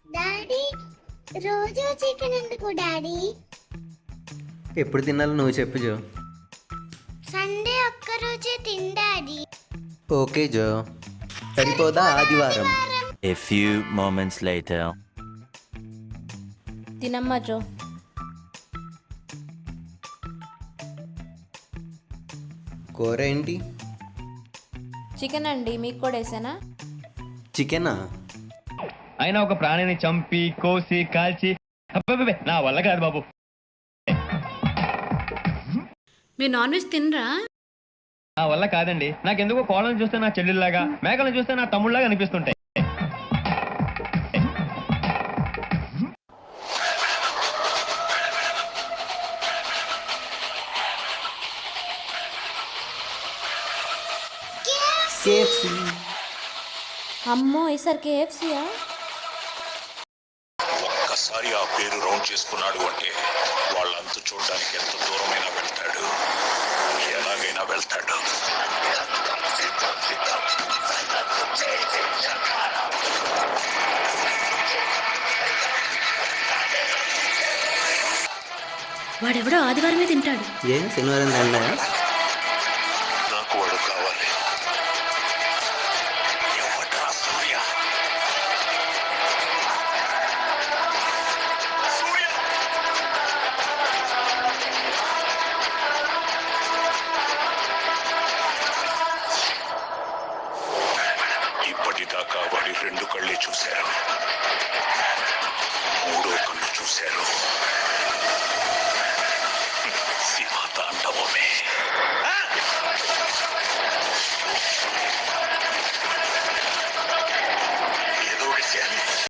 Daddy రోజు chicken ఎందుకు daddy? ఎప్పుడు తినాలో నువ్వు చెప్పు జో. సండే ఒక్క రోజే డాడీ. ఓకే జో, సరిపోదా ఆదివారం? A few moments later. తినమ్మా జో. కూర ఏంటి? చికెన్ అండి, మీకు కూడా వేసానా? చికెనా? అయినా ఒక ప్రాణిని చంపి కోసి కాల్చి అబ్బబ్బబ్బే, నా వల్ల కాదు బాబు. మీరు నాన్ వెజ్ తినరా? నా వల్ల కాదండి. నాకెందుకో కోళ్ళను చూస్తే నా చెల్లెల్లాగా, మేకలను చూస్తే నా తమ్ముళ్ళలాగా అనిపిస్తుంటాయి. కేఎఫ్సి. అమ్మో, ఈసారి కేఎఫ్సీయా? ఒక్కసారి ఆ పేరు రౌండ్ చేసుకున్నాడు అంటే వాళ్ళంతా చూడడానికి ఎంత దూరమైనా వెళ్తాడు, ఎలాగైనా వెళ్తాడు. వాడెవడో ఆదివారమే తింటాడు. ఏ శనివారం తిన్నా? నాకు వాడు కావాలి. ఎవడ్రా సూర్య? సూర్య! ఇప్పటిదాకా వాడి రెండు కళ్ళే చూశారు, మూడో కళ్ళు చూశారు.